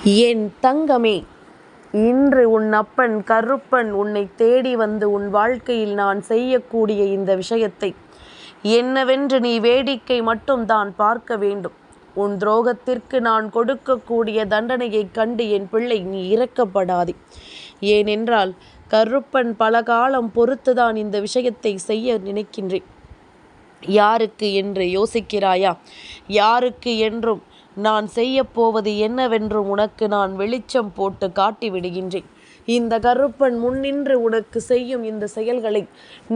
என் தங்கமே, இன்று உன் அப்பன் கருப்பன் உன்னை தேடி வந்து உன் வாழ்க்கையில் நான் செய்யக்கூடிய இந்த விஷயத்தை என்னவென்று நீ வேடிக்கை மட்டும்தான் பார்க்க வேண்டும். உன் துரோகத்திற்கு நான் கொடுக்கக்கூடிய தண்டனையைக் கண்டு என் பிள்ளை நீ இரக்கப்படாதே. ஏனென்றால் கருப்பன் பல காலம் பொறுத்துதான் இந்த விஷயத்தை செய்ய நினைக்கின்றேன். யாருக்கு என்று யோசிக்கிறாயா? யாருக்கு என்றும் நான் செய்யப்போவது என்னவென்றும் உனக்கு நான் வெளிச்சம் போட்டு காட்டி விடுகின்றேன். இந்த கருப்பன் முன்னின்று உனக்கு செய்யும் இந்த செயல்களை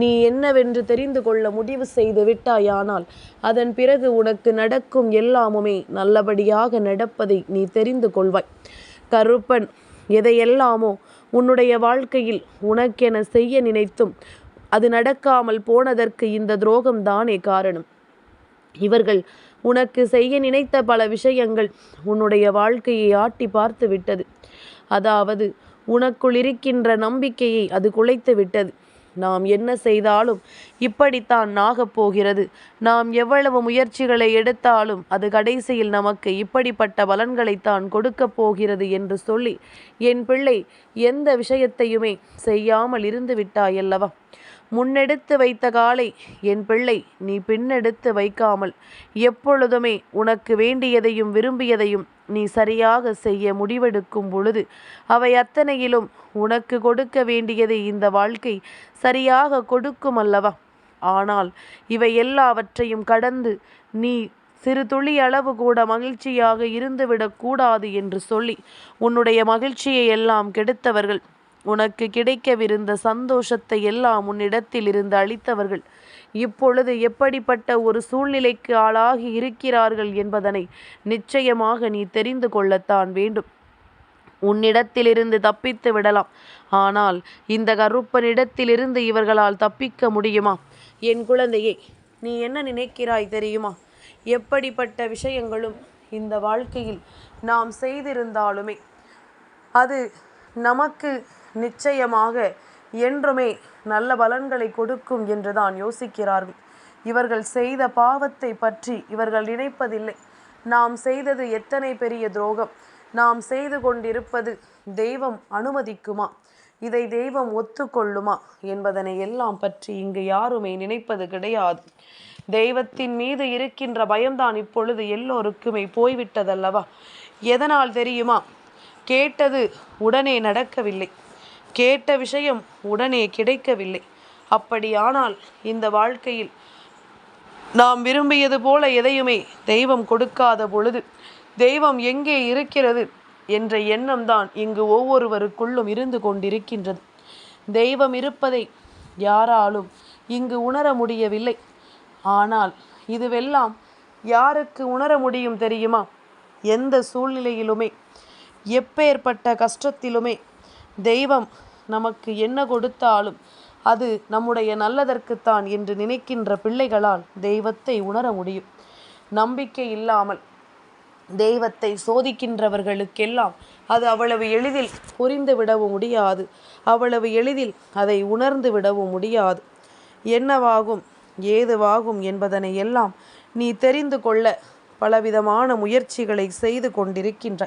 நீ என்னவென்று தெரிந்து கொள்ள முடிவு செய்து விட்டாயானால் அதன் பிறகு உனக்கு நடக்கும் எல்லாமுமே நல்லபடியாக நடப்பதை நீ தெரிந்து கொள்வாய். கருப்பன் எதையெல்லாமோ உன்னுடைய வாழ்க்கையில் உனக்கென செய்ய நினைத்தும் அது நடக்காமல் போனதற்கு இந்த துரோகம்தானே காரணம். இவர்கள் உனக்கு செய்ய நினைத்த பல விஷயங்கள் உன்னுடைய வாழ்க்கையை ஆட்டி பார்த்து விட்டது. அதாவது உனக்குள் இருக்கின்ற நம்பிக்கையை அது குலைத்து விட்டது. நாம் என்ன செய்தாலும் இப்படித்தான் ஆகப் போகிறது, நாம் எவ்வளவு முயற்சிகளை எடுத்தாலும் அது கடைசியில் நமக்கு இப்படிப்பட்ட பலன்களைத்தான் கொடுக்கப் போகிறது என்று சொல்லி என் பிள்ளை எந்த விஷயத்தையுமே செய்யாமல் இருந்து விட்டாயல்லவா? முன்னெடுத்து வைத்த காலை என் பிள்ளை நீ பின்னெடுத்து வைக்காமல் எப்பொழுதுமே உனக்கு வேண்டியதையும் விரும்பியதையும் நீ சரியாக செய்ய முடிவெடுக்கும் பொழுது அவை அத்தனையிலும் உனக்கு கொடுக்க வேண்டியதை இந்த வாழ்க்கை சரியாக கொடுக்கும் அல்லவா? ஆனால் இவை எல்லாவற்றையும் கடந்து நீ சிறு துளி அளவு கூட மகிழ்ச்சியாக இருந்துவிடக்கூடாது என்று சொல்லி உன்னுடைய மகிழ்ச்சியை எல்லாம் கெடுத்தவர்கள், உனக்கு கிடைக்கவிருந்த சந்தோஷத்தை எல்லாம் உன்னிடத்தில் இருந்து அளித்தவர்கள் இப்பொழுது எப்படிப்பட்ட ஒரு சூழ்நிலைக்கு ஆளாகி இருக்கிறார்கள் என்பதனை நிச்சயமாக நீ தெரிந்து கொள்ளத்தான் வேண்டும். உன்னிடத்திலிருந்து தப்பித்து விடலாம், ஆனால் இந்த கருப்பனிடத்திலிருந்து இவர்களால் தப்பிக்க முடியுமா? என் குழந்தையே, நீ என்ன நினைக்கிறாய் தெரியுமா? எப்படிப்பட்ட விஷயங்களும் இந்த வாழ்க்கையில் நாம் செய்திருந்தாலுமே அது நமக்கு நிச்சயமாக என்றுமே நல்ல பலன்களை கொடுக்கும் என்றுதான் யோசிக்கிறார்கள். இவர்கள் செய்த பாவத்தை பற்றி இவர்கள் நினைப்பதில்லை. நாம் செய்தது எத்தனை பெரிய துரோகம், நாம் செய்து கொண்டிருப்பது தெய்வம் அனுமதிக்குமா, இதை தெய்வம் ஒத்துக்கொள்ளுமா என்பதனை எல்லாம் பற்றி இங்கு யாருமே நினைப்பது கிடையாது. தெய்வத்தின் மீது இருக்கின்ற பயம்தான் இப்பொழுது எல்லோருக்குமே போய்விட்டதல்லவா? எதனால் தெரியுமா? கேட்டது உடனே நடக்கவில்லை, கேட்ட விஷயம் உடனே கிடைக்கவில்லை. அப்படியானால் இந்த வாழ்க்கையில் நாம் விரும்பியது போல எதையுமே தெய்வம் கொடுக்காத பொழுது தெய்வம் எங்கே இருக்கிறது என்ற எண்ணம்தான் இங்கு ஒவ்வொருவருக்குள்ளும் இருந்து கொண்டிருக்கின்றது. தெய்வம் இருப்பதை யாராலும் இங்கு உணர முடியவில்லை. ஆனால் இதுவெல்லாம் யாருக்கு உணர முடியும் தெரியுமா? எந்த சூழ்நிலையிலுமே எப்பேற்பட்ட கஷ்டத்திலுமே தெய்வம் நமக்கு என்ன கொடுத்தாலும் அது நம்முடைய நல்லதற்குத்தான் என்று நினைக்கின்ற பிள்ளைகளால் தெய்வத்தை உணர முடியும். நம்பிக்கை இல்லாமல் தெய்வத்தை சோதிக்கின்றவர்களுக்கெல்லாம் அது அவ்வளவு எளிதில் புரிந்து விடவும் முடியாது, அவ்வளவு எளிதில் அதை உணர்ந்து விடவும் முடியாது. என்னவாகும் ஏதுவாகும் என்பதனை எல்லாம் நீ தெரிந்து கொள்ள பலவிதமான முயற்சிகளை செய்து கொண்டிருக்கின்ற,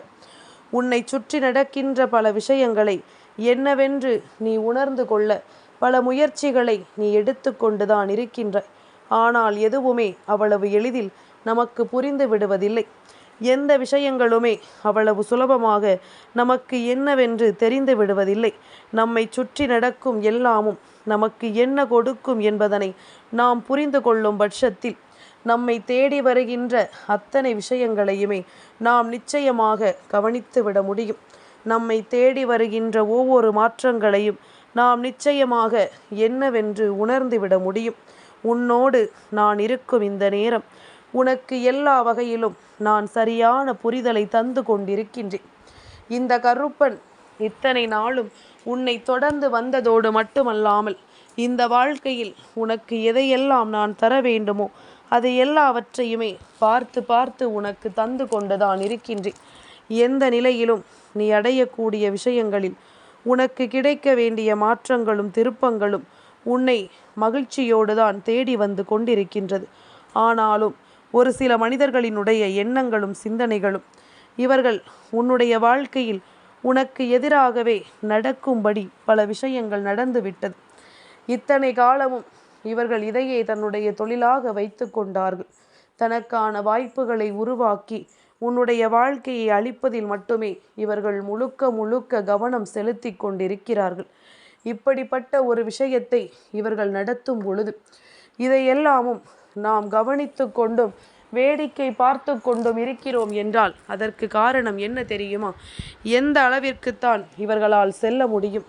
உன்னை சுற்றி நடக்கின்ற பல விஷயங்களை என்னவென்று நீ உணர்ந்து கொள்ள பல முயற்சிகளை நீ எடுத்து கொண்டுதான் இருக்கின்ற. ஆனால் எதுவுமே அவ்வளவு எளிதில் நமக்கு புரிந்து விடுவதில்லை. எந்த விஷயங்களுமே அவ்வளவு சுலபமாக நமக்கு என்னவென்று தெரிந்து விடுவதில்லை. நம்மை சுற்றி நடக்கும் எல்லாமும் நமக்கு என்ன கொடுக்கும் என்பதனை நாம் புரிந்து கொள்ளும் பட்சத்தில் நம்மை தேடி வருகின்ற அத்தனை விஷயங்களையுமே நாம் நிச்சயமாக கவனித்து விட முடியும். நம்மை தேடி வருகின்ற ஒவ்வொரு மாற்றங்களையும் நாம் நிச்சயமாக என்னவென்று உணர்ந்து விட முடியும். உன்னோடு நான் இருக்கும் இந்த நேரம் உனக்கு எல்லா வகையிலும் நான் சரியான புரிதலை தந்து கொண்டிருக்கின்றேன். இந்த கருப்பன் இத்தனை நாளும் உன்னை தொடர்ந்து வந்ததோடு மட்டுமல்லாமல் இந்த வாழ்க்கையில் உனக்கு எதையெல்லாம் நான் தர வேண்டுமோ அதை எல்லாவற்றையுமே பார்த்து பார்த்து உனக்கு தந்து கொண்டுதான் இருக்கின்றேன். எந்த நிலையிலும் நீ அடையக்கூடிய விஷயங்களில் உனக்கு கிடைக்க வேண்டிய மாற்றங்களும் திருப்பங்களும் உன்னை மகிழ்ச்சியோடு தான் தேடி வந்து கொண்டிருக்கின்றது. ஆனாலும் ஒரு சில மனிதர்களினுடைய எண்ணங்களும் சிந்தனைகளும் இவர்கள் உன்னுடைய வாழ்க்கையில் உனக்கு எதிராகவே நடக்கும்படி பல விஷயங்கள் நடந்துவிட்டது. இத்தனை காலமும் இவர்கள் இதையே தன்னுடைய தொழிலாக வைத்து கொண்டார்கள். தனக்கான வாய்ப்புகளை உருவாக்கி உன்னுடைய வாழ்க்கையை அழிப்பதில் மட்டுமே இவர்கள் முழுக்க முழுக்க கவனம் செலுத்தி கொண்டிருக்கிறார்கள். இப்படிப்பட்ட ஒரு விஷயத்தை இவர்கள் நடத்தும் பொழுது இதையெல்லாமும் நாம் கவனித்து கொண்டும் வேடிக்கை பார்த்து கொண்டும் இருக்கிறோம் என்றால் அதற்கு காரணம் என்ன தெரியுமா? எந்த அளவிற்குத்தான் இவர்களால் செல்ல முடியும்,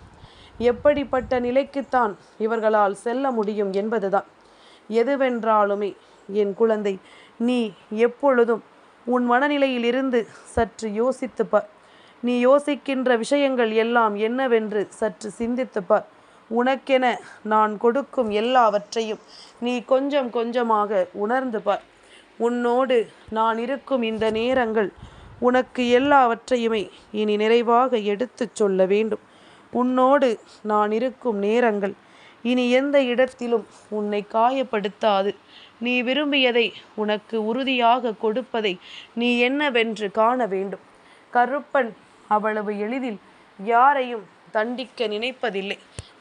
எப்படிப்பட்ட நிலைக்குத்தான் இவர்களால் செல்ல முடியும் என்பதுதான். எதுவென்றாலுமே என் குழந்தை, நீ எப்பொழுதும் உன் மனநிலையில் இருந்து சற்று யோசித்துப்பார். நீ யோசிக்கின்ற விஷயங்கள் எல்லாம் என்னவென்று சற்று சிந்தித்துப்பார். உனக்கென நான் கொடுக்கும் எல்லாவற்றையும் நீ கொஞ்சம் கொஞ்சமாக உணர்ந்து பார். உன்னோடு நான் இருக்கும் இந்த நேரங்கள் உனக்கு எல்லாவற்றையுமே இனி நிறைவாக எடுத்துச் சொல்ல வேண்டும். உன்னோடு நான் இருக்கும் நேரங்கள் இனி எந்த இடத்திலும் உன்னை காயப்படுத்தாது. நீ விரும்பியதை உனக்கு உறுதியாக கொடுப்பதை நீ என்னவென்று காண வேண்டும். கருப்பன் அவ்வளவு எளிதில் யாரையும் தண்டிக்க நினைப்பதில்லை.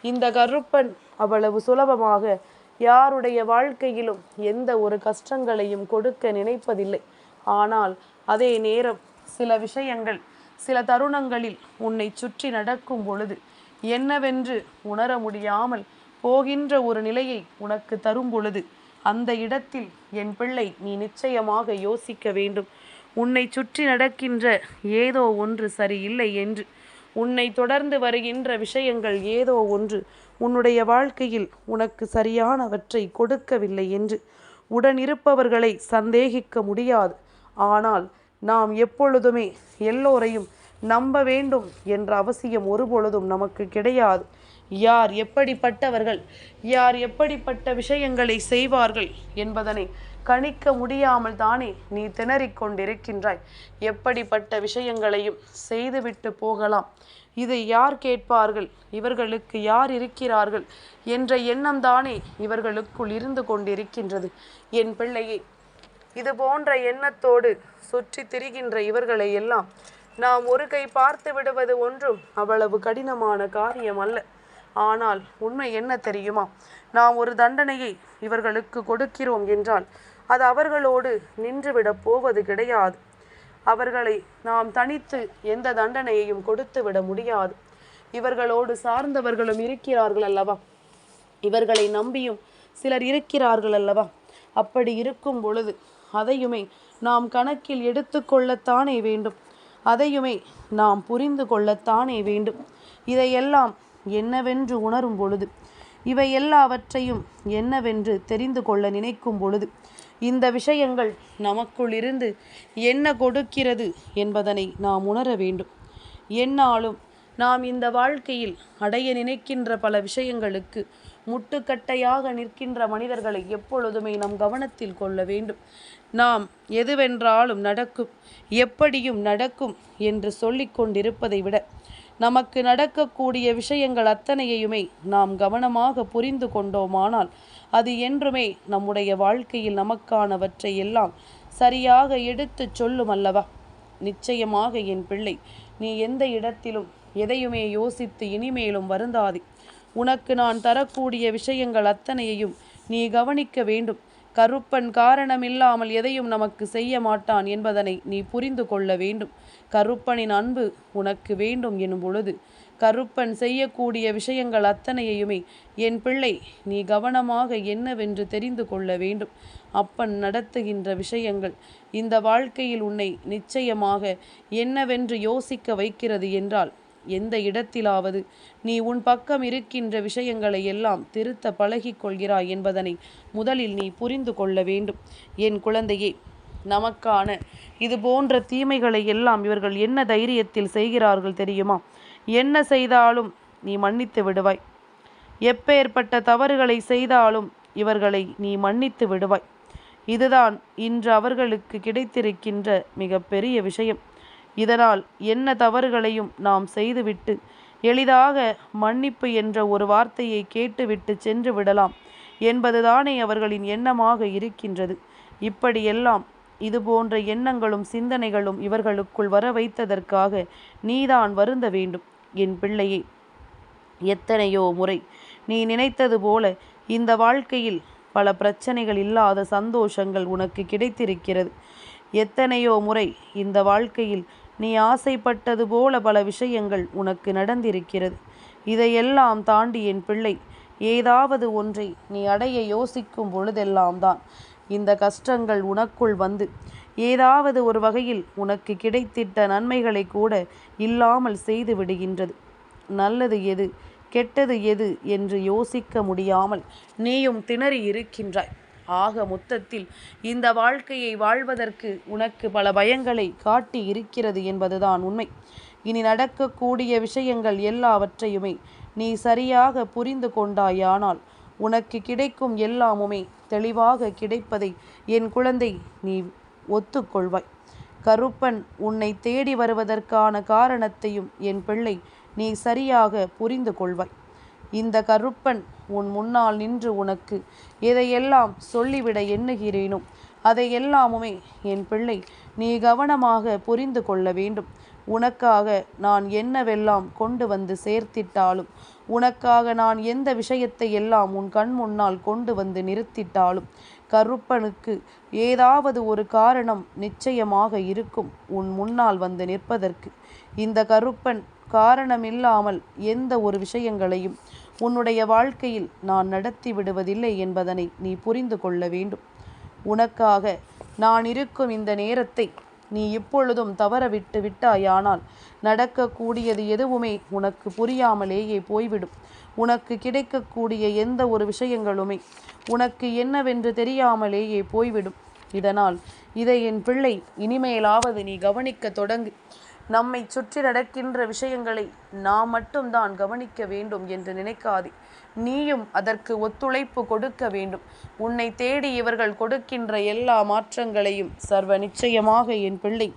இந்த கருப்பன் அவ்வளவு சுலபமாக யாருடைய வாழ்க்கையிலும் எந்த ஒரு கஷ்டங்களையும் கொடுக்க நினைப்பதில்லை. ஆனால் அதே நேரம் சில விஷயங்கள் சில தருணங்களில் உன்னை சுற்றி நடக்கும் பொழுது என்னவென்று உணர முடியாமல் போகின்ற ஒரு நிலையை உனக்கு தரும் பொழுது அந்த இடத்தில் என் பிள்ளை நீ நிச்சயமாக யோசிக்க வேண்டும். உன்னை சுற்றி நடக்கின்ற ஏதோ ஒன்று சரியில்லை என்று, உன்னை தொடர்ந்து வருகின்ற விஷயங்கள் ஏதோ ஒன்று உன்னுடைய வாழ்க்கையில் உனக்கு சரியானவற்றை கொடுக்கவில்லை என்று உடனிருப்பவர்களை சந்தேகிக்க முடியாது. ஆனால் நாம் எப்பொழுதுமே எல்லோரையும் நம்ப வேண்டும் என்ற அவசியம் ஒருபொழுதும் நமக்கு கிடையாது. யார் எப்படிப்பட்டவர்கள், யார் எப்படிப்பட்ட விஷயங்களை செய்வார்கள் என்பதனை கணிக்க முடியாமல் தானே நீ திணறிக் கொண்டிருக்கின்றாய். எப்படிப்பட்ட விஷயங்களையும் செய்துவிட்டு போகலாம், இதை யார் கேட்பார்கள், இவர்களுக்கு யார் இருக்கிறார்கள் என்ற எண்ணம் தானே இவர்களுக்குள் இருந்து கொண்டிருக்கின்றது. என் பிள்ளையே, இது போன்ற எண்ணத்தோடு சுற்றி திரிகின்ற இவர்களை எல்லாம் நாம் ஒரு கை பார்த்து விடுவது ஒன்றும் அவ்வளவு கடினமான காரியம் அல்ல. ஆனால் உண்மை என்ன தெரியுமா? நாம் ஒரு தண்டனையை இவர்களுக்கு கொடுக்கிறோம் என்றால் அது அவர்களோடு நின்றுவிடப் போவது கிடையாது. அவர்களை நாம் தனித்து எந்த தண்டனையையும் கொடுத்து விட முடியாது. இவர்களோடு சார்ந்தவர்களும் இருக்கிறார்கள் அல்லவா, இவர்களை நம்பியும் சிலர் இருக்கிறார்கள் அல்லவா. அப்படி இருக்கும் பொழுது அதையுமே நாம் கணக்கில் எடுத்து கொள்ளத்தானே வேண்டும். அதையுமே நாம் புரிந்து கொள்ளத்தானே வேண்டும். இதையெல்லாம் என்னவென்று உணரும் பொழுது, இவை எல்லாவற்றையும் என்னவென்று தெரிந்து கொள்ள நினைக்கும் பொழுது இந்த விஷயங்கள் நமக்குள் இருந்து என்ன கொடுக்கிறது என்பதனை நாம் உணர வேண்டும். என்னாலும் நாம் இந்த வாழ்க்கையில் அடைய நினைக்கின்ற பல விஷயங்களுக்கு முட்டுக்கட்டையாக நிற்கின்ற மனிதர்களை எப்பொழுதுமே நம் கவனத்தில் கொள்ள வேண்டும். நாம் எதுவென்றாலும் நடக்கும், எப்படியும் நடக்கும் என்று சொல்லிக் கொண்டிருப்பதை விட நமக்கு நடக்கக்கூடிய விஷயங்கள் அத்தனையுமே நாம் கவனமாக புரிந்து கொண்டோமானால் அது என்றுமே நம்முடைய வாழ்க்கையில் நமக்கானவற்றை எல்லாம் சரியாக எடுத்துச் சொல்லும் அல்லவா. நிச்சயமாக என் பிள்ளை, நீ எந்த இடத்திலும் எதையுமே யோசித்து இனிமேலும் வருந்தாதே. உனக்கு நான் தரக்கூடிய விஷயங்கள் அத்தனையையும் நீ கவனிக்க வேண்டும். கருப்பன் காரணமில்லாமல் எதையும் நமக்கு செய்ய மாட்டான் என்பதனை நீ புரிந்து கொள்ள வேண்டும். கருப்பனின் அன்பு உனக்கு வேண்டும் எனும் பொழுது கருப்பன் செய்யக்கூடிய விஷயங்கள் அத்தனையுமே என் பிள்ளை நீ கவனமாக என்னவென்று தெரிந்து கொள்ள வேண்டும். அப்பன் நடத்துகின்ற விஷயங்கள் இந்த வாழ்க்கையில் உன்னை நிச்சயமாக என்னவென்று யோசிக்க வைக்கிறது என்றால், எந்த இடத்திலாவது நீ உன் பக்கம் இருக்கின்ற விஷயங்களை எல்லாம் திருத்த பழகிக் கொள்கிறாய் என்பதனை முதலில் நீ புரிந்து கொள்ள வேண்டும். என் குழந்தையே, நமக்கான இது போன்ற தீமைகளை எல்லாம் இவர்கள் என்ன தைரியத்தில் செய்கிறார்கள் தெரியுமா? என்ன செய்தாலும் நீ மன்னித்து விடுவாய். எப்பேற்பட்ட தவறுகளை செய்தாலும் இவர்களை நீ மன்னித்து விடுவாய். இதுதான் இன்று அவர்களுக்கு கிடைத்திருக்கின்ற மிகப்பெரிய விஷயம். இதனால் என்ன தவறுகளையும் நாம் செய்துவிட்டு எளிதாக மன்னிப்பு என்ற ஒரு வார்த்தையை கேட்டுவிட்டு சென்று விடலாம் என்பதுதானே அவர்களின் எண்ணமாக இருக்கின்றது. இப்படியெல்லாம் இது போன்ற எண்ணங்களும் சிந்தனைகளும் இவர்களுக்குள் வர வைத்ததற்காக நீதான் வருந்த வேண்டும். என் பிள்ளையே, எத்தனையோ முறை நீ நினைத்தது போல இந்த வாழ்க்கையில் பல பிரச்சனைகள் இல்லாத சந்தோஷங்கள் உனக்கு கிடைத்திருக்கிறது. எத்தனையோ முறை இந்த வாழ்க்கையில் நீ ஆசைப்பட்டது போல பல விஷயங்கள் உனக்கு நடந்திருக்கிறது. இதையெல்லாம் தாண்டி என் பிள்ளை, ஏதாவது ஒன்றை நீ அடைய யோசிக்கும் பொழுதெல்லாம் தான் இந்த கஷ்டங்கள் உனக்குள் வந்து ஏதாவது ஒரு வகையில் உனக்கு கிடைத்திட்ட நன்மைகளை கூட இல்லாமல் செய்து விடுகின்றது. நல்லது எது, கெட்டது எது என்று யோசிக்க முடியாமல் நீயும் திணறி இருக்கின்றாய். ஆக மொத்தத்தில் இந்த வாழ்க்கையை வாழ்வதற்கு உனக்கு பல பயங்களை காட்டி இருக்கிறது என்பதுதான் உண்மை. இனி நடக்கக்கூடிய விஷயங்கள் எல்லாவற்றையுமே நீ சரியாக புரிந்து கொண்டாயானால் உனக்கு கிடைக்கும் எல்லாமுமே தெளிவாக கிடைப்பதை என் குழந்தை நீ ஒத்துக்கொள்வாய். கருப்பன் உன்னை தேடி வருவதற்கான காரணத்தையும் என் பிள்ளை நீ சரியாக புரிந்து கொள்வாய். இந்த கருப்பன் உன் முன்னால் நின்று உனக்கு எதையெல்லாம் சொல்லிவிட எண்ணுகிறேனோ அதையெல்லாமுமே என் பிள்ளை நீ கவனமாக புரிந்து கொள்ள வேண்டும். உனக்காக நான் என்னவெல்லாம் கொண்டு வந்து சேர்த்திட்டாலும், உனக்காக நான் எந்த விஷயத்தை எல்லாம் உன் கண் முன்னால் கொண்டு வந்து நிறுத்திட்டாலும், கருப்பனுக்கு ஏதாவது ஒரு காரணம் நிச்சயமாக இருக்கும் உன் முன்னால் வந்து நிற்பதற்கு. இந்த கருப்பன் காரணமில்லாமல் எந்த ஒரு விஷயங்களையும் உன்னுடைய வாழ்க்கையில் நான் நடத்தி விடுவதில்லை என்பதனை நீ புரிந்து கொள்ள வேண்டும். உனக்காக நான் இருக்கும் இந்த நேரத்தை நீ இப்பொழுதும் தவறவிட்டு விட்டாயானால் நடக்கக்கூடியது எதுவுமே உனக்கு புரியாமலேயே போய்விடும். உனக்கு கிடைக்கக்கூடிய எந்த ஒரு விஷயங்களுமே உனக்கு என்னவென்று தெரியாமலேயே போய்விடும். இதனால் இதை என் பிள்ளை இனிமேலாவது நீ கவனிக்க தொடங்கு. நம்மை சுற்றி நடக்கின்ற விஷயங்களை நாம் மட்டும்தான் கவனிக்க வேண்டும் என்று நினைக்காதே. நீயும் அதற்கு ஒத்துழைப்பு கொடுக்க வேண்டும். உன்னை தேடி இவர்கள் கொடுக்கின்ற எல்லா மாற்றங்களையும் சர்வ நிச்சயமாக என் பிள்ளை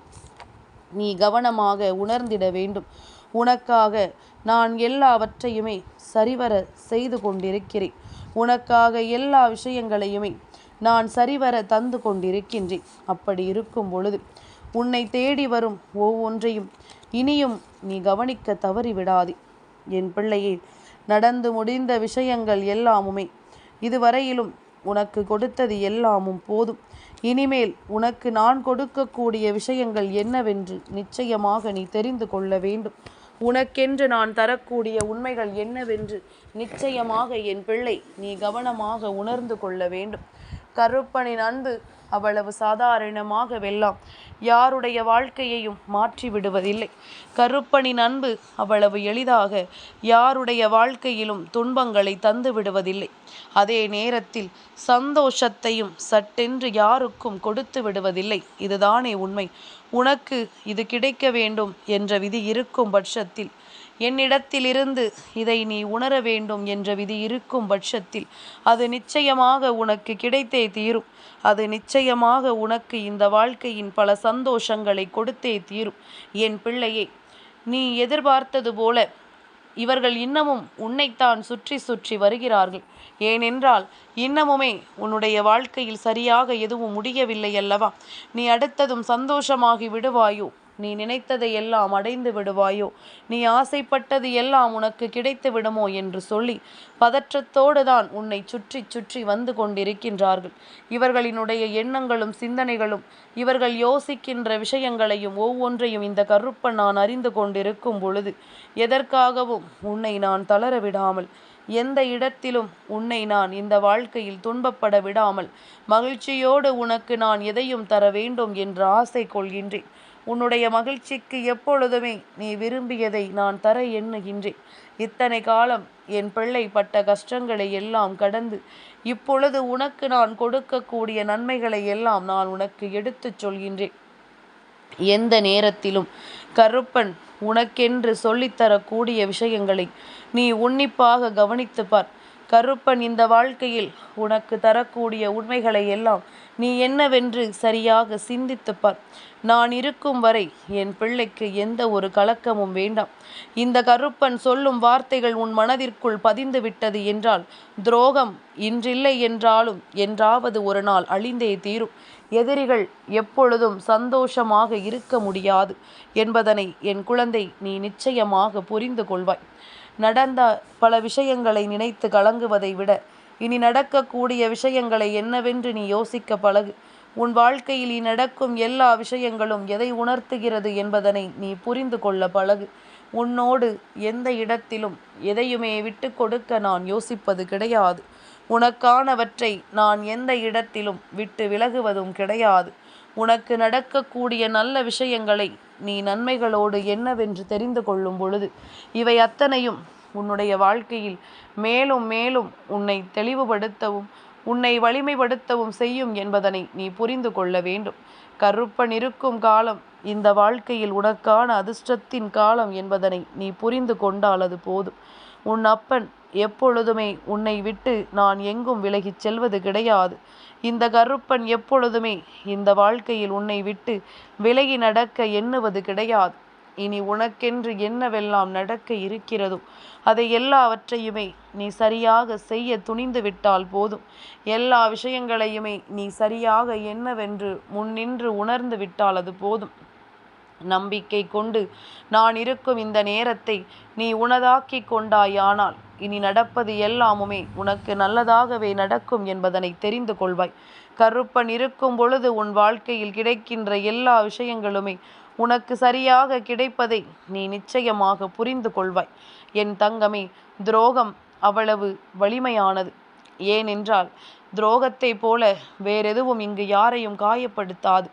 நீ கவனமாக உணர்ந்திட வேண்டும். உனக்காக நான் எல்லாவற்றையுமே சரிவர செய்து கொண்டிருக்கிறேன். உனக்காக எல்லா விஷயங்களையுமே நான் சரிவர தந்து கொண்டிருக்கின்றேன். அப்படி இருக்கும் பொழுது உன்னை தேடி வரும் ஒவ்வொன்றையும் இனியும் நீ கவனிக்க தவறிவிடாதே. என் பிள்ளையே, நடந்து முடிந்த விஷயங்கள் எல்லாமுமே இதுவரையிலும் உனக்கு கொடுத்தது எல்லாமும் போதும். இனிமேல் உனக்கு நான் கொடுக்கக்கூடிய விஷயங்கள் என்னவென்று நிச்சயமாக நீ தெரிந்து கொள்ள வேண்டும். உனக்கென்று நான் தரக்கூடிய உண்மைகள் என்னவென்று நிச்சயமாக என் பிள்ளை நீ கவனமாக உணர்ந்து கொள்ள வேண்டும். கருப்பனின் அன்பு அவ்வளவு சாதாரணமாக வெல்லாம் யாருடைய வாழ்க்கையையும் மாற்றி விடுவதில்லை. கருப்பனின் அன்பு அவ்வளவு எளிதாக யாருடைய வாழ்க்கையிலும் துன்பங்களை தந்து விடுவதில்லை. அதே நேரத்தில் சந்தோஷத்தையும் சட்டென்று யாருக்கும் கொடுத்து விடுவதில்லை. இதுதானே உண்மை. உனக்கு இது கிடைக்க வேண்டும் என்ற விதி இருக்கும் பட்சத்தில், என்னிடத்திலிருந்து இதை நீ உணர வேண்டும் என்ற விதி இருக்கும் பட்சத்தில் அது நிச்சயமாக உனக்கு கிடைத்தே தீரும். அது நிச்சயமாக உனக்கு இந்த வாழ்க்கையின் பல சந்தோஷங்களை கொடுத்தே தீரும். என் பிள்ளையே, நீ எதிர்பார்த்தது போல இவர்கள் இன்னமும் உன்னைத்தான் சுற்றி சுற்றி வருகிறார்கள். ஏனென்றால் இன்னமுமே உன்னுடைய வாழ்க்கையில் சரியாக எதுவும் முடியவில்லை அல்லவா? நீ அடுத்ததும் சந்தோஷமாகி விடுவாயோ? நீ நினைத்ததை எல்லாம் அடைந்து விடுவாயோ? நீ ஆசைப்பட்டது எல்லாம் உனக்கு கிடைத்து விடுமோ என்று சொல்லி பதற்றத்தோடு தான் உன்னை சுற்றி சுற்றி வந்து கொண்டிருக்கின்றார்கள். இவர்களினுடைய எண்ணங்களும் சிந்தனைகளும் இவர்கள் யோசிக்கின்ற விஷயங்களையும் ஒவ்வொன்றையும் இந்த கருப்பன் நான் அறிந்து கொண்டிருக்கும் பொழுது எதற்காகவும் உன்னை நான் தளர விடாமல், எந்த இடத்திலும் உன்னை நான் இந்த வாழ்க்கையில் துன்பப்பட விடாமல் மகிழ்ச்சியோடு உனக்கு நான் எதையும் தர வேண்டும் என்று ஆசை கொள்கின்றேன். உன்னுடைய மகிழ்ச்சிக்கு எப்பொழுதுமே நீ விரும்பியதை நான் தர எண்ணுகின்றேன். இத்தனை காலம் என் பிள்ளை பட்ட கஷ்டங்களை எல்லாம் கடந்து இப்பொழுது உனக்கு நான் கொடுக்கக்கூடிய நன்மைகளை எல்லாம் நான் உனக்கு எடுத்துச் சொல்கின்றேன். எந்த நேரத்திலும் கருப்பன் உனக்கென்று சொல்லித்தரக்கூடிய விஷயங்களை நீ உன்னிப்பாக கவனித்து பார். கருப்பன் இந்த வாழ்க்கையில் உனக்கு தரக்கூடிய உண்மைகளை எல்லாம் நீ என்னவென்று சரியாக சிந்தித்துப்பார். நான் இருக்கும் வரை என் பிள்ளைக்கு எந்த ஒரு கலக்கமும் வேண்டாம். இந்த கருப்பன் சொல்லும் வார்த்தைகள் உன் மனதிற்குள் பதிந்து விட்டது என்றால் துரோகம் இன்றில்லை என்றாலும் என்றாவது ஒரு நாள் அழிந்தே தீரும். எதிரிகள் எப்பொழுதும் சந்தோஷமாக இருக்க முடியாது என்பதனை என் குழந்தை நீ நிச்சயமாக புரிந்து கொள்வாய். நடந்த பல விஷயங்களை நினைத்து கலங்குவதை விட இனி நடக்கக்கூடிய விஷயங்களை என்னவென்று நீ யோசிக்க பழகு. உன் வாழ்க்கையில் நீ நடக்கும் எல்லா விஷயங்களும் எதை உணர்த்துகிறது என்பதனை நீ புரிந்து கொள்ள பழகு. உன்னோடு எந்த இடத்திலும் எதையுமே விட்டு கொடுக்க நான் யோசிப்பது கிடையாது. உனக்கானவற்றை நான் எந்த இடத்திலும் விட்டு விலகுவதும் கிடையாது. உனக்கு நடக்கக்கூடிய நல்ல விஷயங்களை நீ நன்மைகளோடு என்னவென்று தெரிந்து கொள்ளும் பொழுது இவை அத்தனையும் உன்னுடைய வாழ்க்கையில் மேலும் மேலும் உன்னை தெளிவுபடுத்தவும் உன்னை வலிமைப்படுத்தவும் செய்யும் என்பதனை நீ புரிந்து கொள்ள வேண்டும். கருப்பன் இருக்கும் காலம் இந்த வாழ்க்கையில் உனக்கான அதிர்ஷ்டத்தின் காலம் என்பதனை நீ புரிந்து கொண்டால் அது போதும். உன் அப்பன் எப்பொழுதுமே உன்னை விட்டு நான் எங்கும் விலகிச் செல்வது கிடையாது. இந்த கருப்பன் எப்பொழுதுமே இந்த வாழ்க்கையில் உன்னை விட்டு விலகி நடக்க எண்ணுவது கிடையாது. இனி உனக்கென்று என்னவெல்லாம் நடக்க இருக்கிறதோ அதை எல்லாவற்றையுமே நீ சரியாக செய்ய துணிந்து விட்டால் போதும். எல்லா விஷயங்களையுமே நீ சரியாக என்னவென்று முன்னின்று உணர்ந்து விட்டால் அது போதும். நம்பிக்கை கொண்டு நான் இருக்கும் இந்த நேரத்தை நீ உனதாக்கி கொண்டாயானால் இனி நடப்பது எல்லாமுமே உனக்கு நல்லதாகவே நடக்கும் என்பதனை தெரிந்து கொள்வாய். கருப்பன் இருக்கும் பொழுது உன் வாழ்க்கையில் கிடைக்கின்ற எல்லா விஷயங்களுமே உனக்கு சரியாக கிடைப்பதை நீ நிச்சயமாக புரிந்து கொள்வாய். என் தங்கமே, துரோகம் அவ்வளவு வலிமையானது. ஏனென்றால் துரோகத்தை போல வேறெதுவும் இங்கு யாரையும் காயப்படுத்தாது.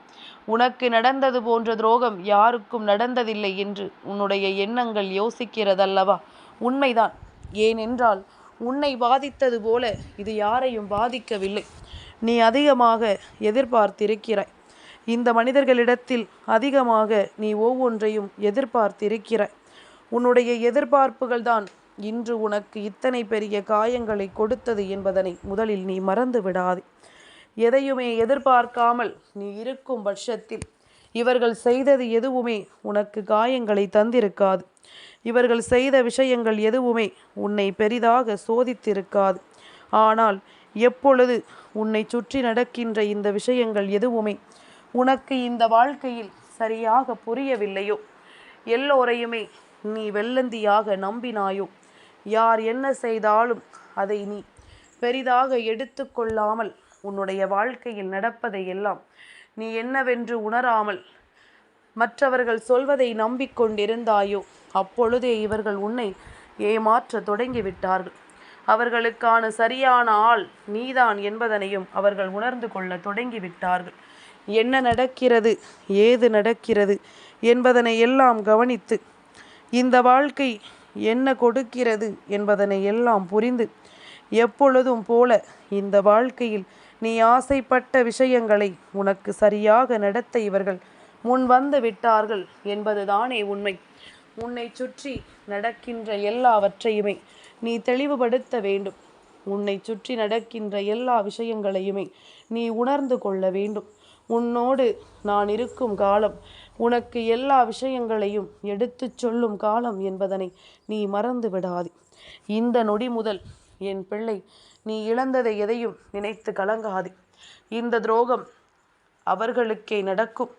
உனக்கு நடந்தது போன்ற துரோகம் யாருக்கும் நடந்ததில்லை என்று உன்னுடைய எண்ணங்கள் யோசிக்கிறதல்லவா? உண்மைதான். ஏனென்றால் உன்னை பாதித்தது போல இது யாரையும் பாதிக்கவில்லை. நீ அதிகமாக எதிர்பார்த்திருக்கிறாய். இந்த மனிதர்களிடத்தில் அதிகமாக நீ ஒவ்வொன்றையும் எதிர்பார்த்திருக்கிறாய். உன்னுடைய எதிர்பார்ப்புகள் தான் இன்று உனக்கு இத்தனை பெரிய காயங்களை கொடுத்தது என்பதனை முதலில் நீ மறந்து விடாதே. எதையுமே எதிர்பார்க்காமல் நீ இருக்கும் பட்சத்தில் இவர்கள் செய்தது எதுவுமே உனக்கு காயங்களை தந்திருக்காது. இவர்கள் செய்த விஷயங்கள் எதுவுமே உன்னை பெரிதாக சோதித்திருக்காது. ஆனால் எப்பொழுது உன்னை சுற்றி நடக்கின்ற இந்த விஷயங்கள் எதுவுமே உனக்கு இந்த வாழ்க்கையில் சரியாக புரியவில்லையோ, எல்லோரையுமே நீ வெள்ளந்தியாக நம்பினாயோ, யார் என்ன செய்தாலும் அதை நீ பெரிதாக எடுத்து கொள்ளாமல் உன்னுடைய வாழ்க்கையில் நடப்பதை எல்லாம் நீ என்னவென்று உணராமல் மற்றவர்கள் சொல்வதை நம்பிக்கொண்டிருந்தாயோ, அப்பொழுதே இவர்கள் உன்னை ஏமாற்ற தொடங்கிவிட்டார்கள். அவர்களுக்கான சரியான ஆள் நீதான் என்பதனையும் அவர்கள் உணர்ந்து கொள்ள தொடங்கிவிட்டார்கள். என்ன நடக்கிறது, ஏது நடக்கிறது என்பதனை எல்லாம் கவனித்து இந்த வாழ்க்கை என்ன கொடுக்கிறது என்பதனை எல்லாம் புரிந்து எப்பொழுதும் போல இந்த வாழ்க்கையில் நீ ஆசைப்பட்ட விஷயங்களை உனக்கு சரியாக நடத்த இவர்கள் முன் வந்து விட்டார்கள் என்பதுதானே உண்மை. உன்னை சுற்றி நடக்கின்ற எல்லாவற்றையுமே நீ தெளிவுபடுத்த வேண்டும். உன்னை சுற்றி நடக்கின்ற எல்லா விஷயங்களையுமே நீ உணர்ந்து கொள்ள வேண்டும். உன்னோடு நான் இருக்கும் காலம் உனக்கு எல்லா விஷயங்களையும் எடுத்து சொல்லும் காலம் என்பதனை நீ மறந்து விடாதே. இந்த நொடி முதல் என் பிள்ளை, நீ இழந்ததை எதையும் நினைத்து கலங்காதே. இந்த துரோகம் அவர்களுக்கே நடக்கும்.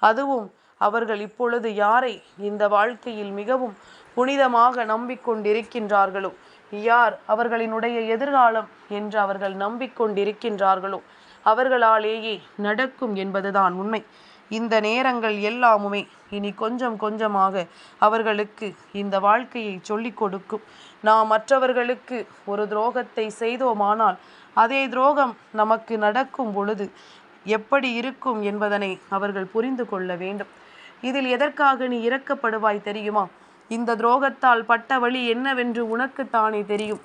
அதுவும் அவர்கள் இப்பொழுது யாரை இந்த வாழ்க்கையில் மிகவும் புனிதமாக நம்பிக்கொண்டிருக்கின்றார்களோ, யார் அவர்களினுடைய எதிர்காலம் என்று அவர்கள் நம்பிக்கொண்டிருக்கின்றார்களோ அவர்களாலேயே நடக்கும் என்பதுதான் உண்மை. இந்த நேரங்கள் எல்லாமுமே இனி கொஞ்சம் கொஞ்சமாக அவர்களுக்கு இந்த வாழ்க்கையை சொல்லிக் கொடுக்கும். நாம் மற்றவர்களுக்கு ஒரு துரோகத்தை செய்தோமானால் அதே துரோகம் நமக்கு நடக்கும் பொழுது எப்படி இருக்கும் என்பதனை அவர்கள் புரிந்து கொள்ள வேண்டும். இதில் எதற்காக நீ இரக்கப்படுவாய் தெரியுமா? இந்த துரோகத்தால் பட்ட வழி என்னவென்று உனக்குத்தானே தெரியும்.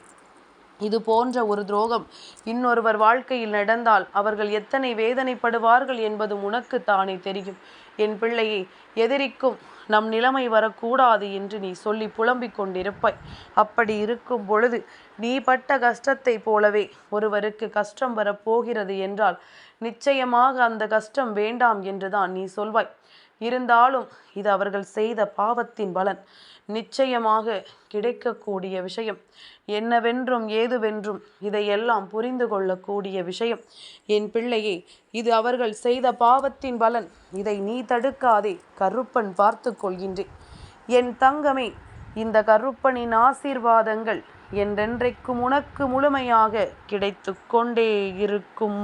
இது போன்ற ஒரு துரோகம் இன்னொருவர் வாழ்க்கையில் நடந்தால் அவர்கள் எத்தனை வேதனைப்படுவார்கள் என்பதும் உனக்குத்தானே தெரியும். என் பிள்ளையே, எதிரிக்கும் நம் நிலைமை வரக்கூடாது என்று நீ சொல்லி புலம்பிக் கொண்டிருப்பாய். அப்படி இருக்கும் பொழுது நீ பட்ட கஷ்டத்தை போலவே ஒருவருக்கு கஷ்டம் வரப்போகிறது என்றால் நிச்சயமாக அந்த கஷ்டம் வேண்டாம் என்றுதான் நீ சொல்வாய். இருந்தாலும் இது அவர்கள் செய்த பாவத்தின் பலன். நிச்சயமாக கிடைக்கக்கூடிய விஷயம். என்னவென்றும் ஏதுவென்றும் இதையெல்லாம் புரிந்து கொள்ளக்கூடிய விஷயம். என் பிள்ளையே, இது அவர்கள் செய்த பாவத்தின் பலன். இதை நீ தடுக்காதே. கருப்பன் பார்த்து கொள்கின்றேன். என் தங்கமே, இந்த கருப்பனின் ஆசீர்வாதங்கள் என்றென்றைக்கும் உனக்கு முழுமையாக கிடைத்து கொண்டே இருக்கும்.